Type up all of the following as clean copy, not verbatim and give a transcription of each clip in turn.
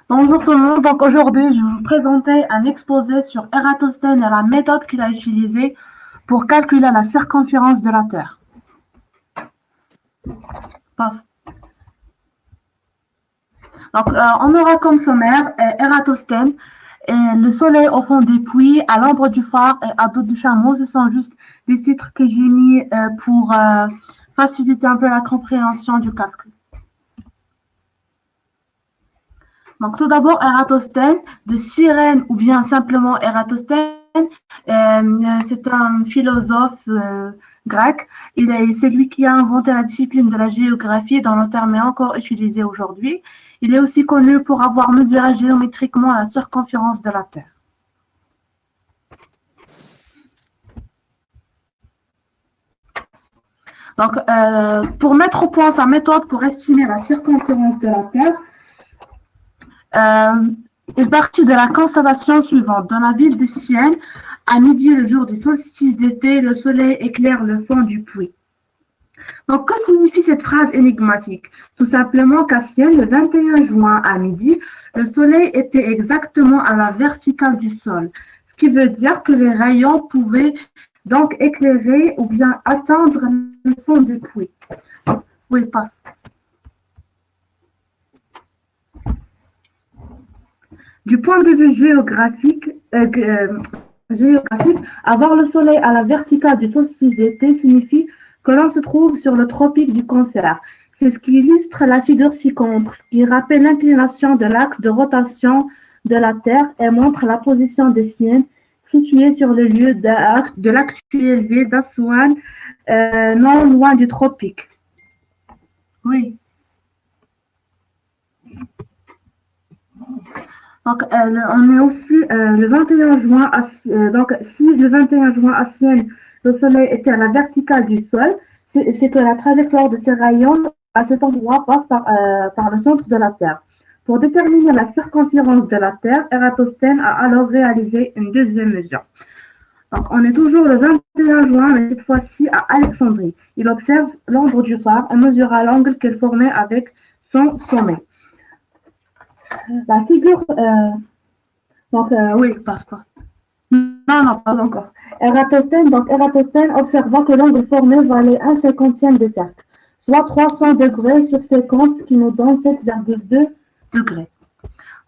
Bonjour tout le monde, donc aujourd'hui je vais vous présenter un exposé sur Ératosthène et la méthode qu'il a utilisée pour calculer la circonférence de la Terre. Donc on aura comme sommaire Ératosthène, et le soleil au fond des puits, à l'ombre du phare et à dos du chameau. Ce sont juste des titres que j'ai mis pour faciliter un peu la compréhension du calcul. Donc tout d'abord, Ératosthène, de Cyrène ou bien simplement Ératosthène, c'est un philosophe grec. C'est lui qui a inventé la discipline de la géographie dont le terme est encore utilisé aujourd'hui. Il est aussi connu pour avoir mesuré géométriquement la circonférence de la Terre. Donc, pour mettre au point sa méthode pour estimer la circonférence de la Terre, il partit de la constatation suivante. Dans la ville de Sienne, à midi, le jour du solstice d'été, le soleil éclaire le fond du puits. Donc, que signifie cette phrase énigmatique? Tout simplement qu'à Sienne, le 21 juin à midi, le soleil était exactement à la verticale du sol, ce qui veut dire que les rayons pouvaient donc éclairer ou bien atteindre le fond du puits. Oui, passe. Du point de vue géographique, avoir le soleil à la verticale du solstice d'été signifie que l'on se trouve sur le tropique du Cancer. C'est ce qui illustre la figure ci-contre, qui rappelle l'inclination de l'axe de rotation de la Terre et montre la position des Siennes située sur le lieu de l'actuelle ville d'Assouan, non loin du tropique. Oui. Donc, on est aussi le 21 juin, donc si le 21 juin à Sienne, le soleil était à la verticale du sol, c'est que la trajectoire de ces rayons à cet endroit passe par le centre de la Terre. Pour déterminer la circonférence de la Terre, Ératosthène a alors réalisé une deuxième mesure. Donc, on est toujours le 21 juin, mais cette fois-ci à Alexandrie. Il observe l'ombre du phare et mesura l'angle qu'elle formait avec son sommet. La figure donc, oui, passe. Non, pas encore. Ératosthène observa que l'angle formé valait 1/50 de cercle, soit 300 degrés sur 50, ce qui nous donne 7,2 degrés.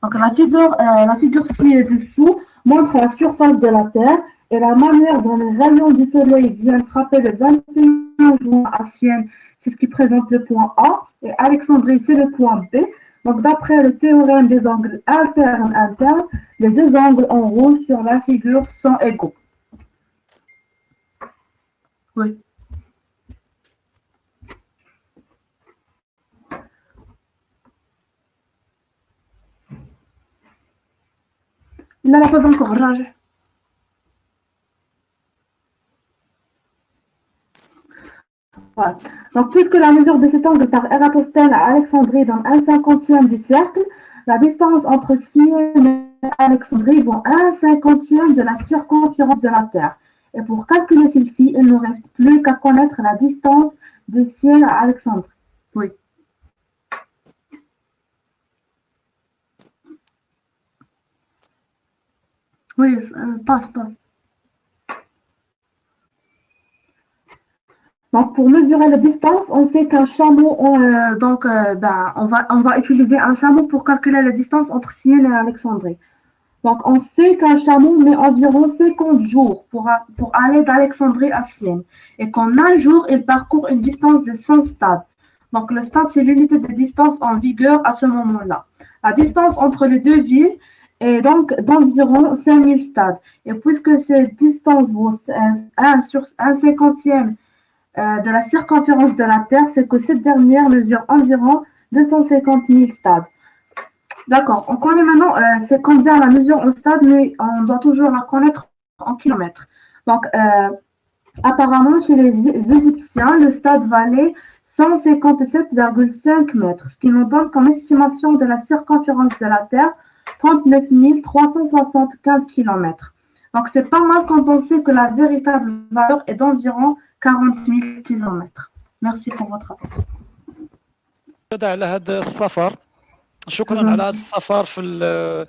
Donc, la figure ci-dessous montre la surface de la Terre et la manière dont les rayons du soleil viennent frapper le 21 juin à Sienne, c'est ce qui présente le point A, et Alexandrie, c'est le point B. Donc, d'après le théorème des angles internes, les deux angles en rouge sur la figure sont égaux. Oui. Il n'a pas encore rangé. Voilà. Donc, puisque la mesure de cet angle par Ératosthène à Alexandrie donne 1/50 du cercle, la distance entre Sienne et Alexandrie vaut 1/50 de la circonférence de la Terre. Et pour calculer celle-ci, il ne nous reste plus qu'à connaître la distance de Sienne à Alexandrie. Oui. Oui, passe. Donc, pour mesurer la distance, on sait qu'un chameau, on va utiliser un chameau pour calculer la distance entre Sienne et Alexandrie. Donc, on sait qu'un chameau met environ 50 jours pour aller d'Alexandrie à Sienne et qu'en un jour, il parcourt une distance de 100 stades. Donc, le stade, c'est l'unité de distance en vigueur à ce moment-là. La distance entre les deux villes est donc d'environ 5000 stades. Et puisque cette distance vaut 1 sur 1/50 de la circonférence de la Terre, c'est que cette dernière mesure environ 250 000 stades. D'accord, on connaît maintenant c'est combien la mesure en stade, mais on doit toujours la connaître en kilomètres. Donc, apparemment, chez les Égyptiens, le stade valait 157,5 mètres, ce qui nous donne comme estimation de la circonférence de la Terre 39 375 km. Donc, c'est pas mal quand on sait que la véritable valeur est d'environ 40 000 km. Merci pour votre attention. على هذا السفر شكرا على هذا السفر في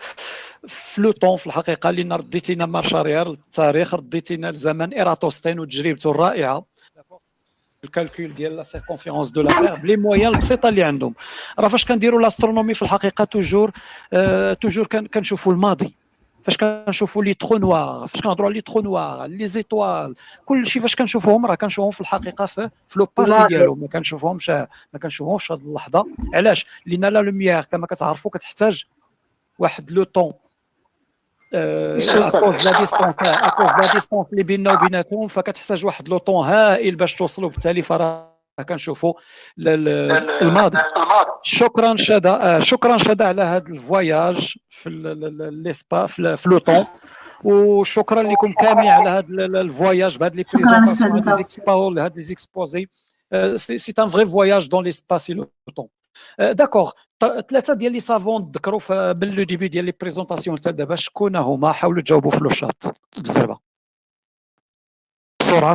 لو طون في الحقيقه، لان رديتينا مارش اريير للتاريخ، رديتينا لزمن ايراتوستين وتجربته الرائعه الكالكول ديال لا سيركونفيرونس دو لا تير بلي مويان البسيطه اللي عندهم. راه فاش كنديروا لاسترونومي في الحقيقه توجور كنشوفوا الماضي، فاش كنشوفوا لي ترو نوار، فاش كنهضروا على لي ترو نوار، لي زيتوال، كلشي فاش كنشوفوهم راه كنشوفوهم في الحقيقه في لو باسي ديالهم، ما كنشوفوهمش في هذه اللحظه. علاش؟ لان لا لوميير كما كتعرفوا كتحتاج واحد لو طون اكوز لا ديستونس اللي بيننا وبيناتهم، فكتحتاج واحد لو طون هائل باش توصلوا، بالتالي فراه كنشوفوا الماضي. شكرا شدا على هذا الفواياج في ليسبا في لو طون، وشكرا لكم كاملين على هذا الفواياج بهذه لي بريزونطاسيون، هذه لي زيكسبو، هذه لي زيكسبوزي. سي ان فري فواياج دون ليسباس لو طون. داكوغ، ثلاثه ديال لي سافون ذكروا من لو ديبي ديال لي بريزونطاسيون حتى دابا، شكون هما؟ حاولوا تجاوبوا في لو شات بالزربه بسرعه.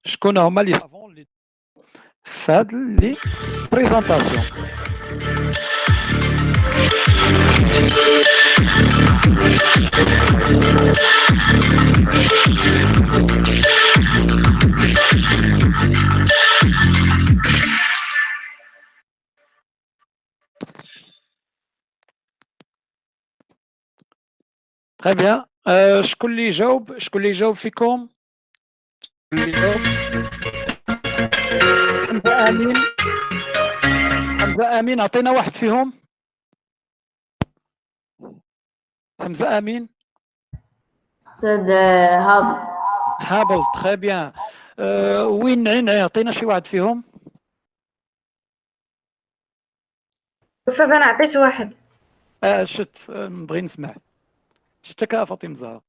شكون هما لي سافون اللي في هاد لي بريزونطاسيون؟ تري بيان. شكون اللي يجاوب فيكم؟ حمزة امين عطينا واحد فيهم. حمزة امين. استاذ هابل. تري بيان. وين نعي عطينا شي واحد فيهم. استاذ انا عطيت واحد. شت نبغي نسمع. شتك فاطمه الزهراء.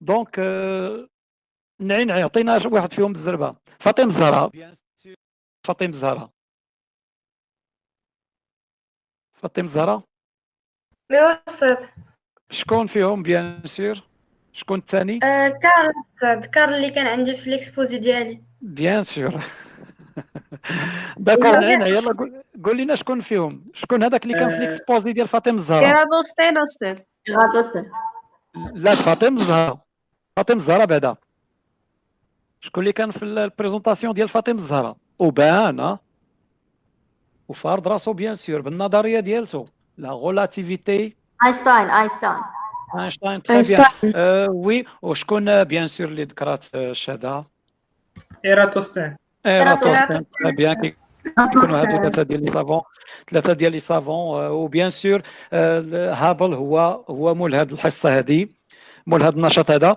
دونك نعي عطينا واحد فيهم بالزربه. فاطمه الزهراء. فاطمه الزهراء. يا استاذ شكون فيهم بيان سور؟ شكون الثاني؟ كارل. استاذ كارل اللي كان عندي في ليكسبوزي ديالي. بيان سور. داكور نعينا، يلا قول لنا شكون فيهم، شكون هذاك اللي كان في ليكسبوزي ديال فاطمه الزهراء؟ ايراتوستين استاذ. لا فاطمه الزهراء بعدا. شكون اللي كان في البريزونطاسيون ديال فاطمه الزهراء وبان وفارض راسو بيان سور بالنظريه ديالته لا غولاتيفيتي؟ اينشتاين. تري بيان. وي. وشكون بيان سور اللي ذكرات شدا؟ ايراتوستين. تري بيان. كيكونوا هادو ثلاثه ديال لي سافون. وبيان سور هابل هو مول هاد الحصه هذه، مول هاد النشاط هذا.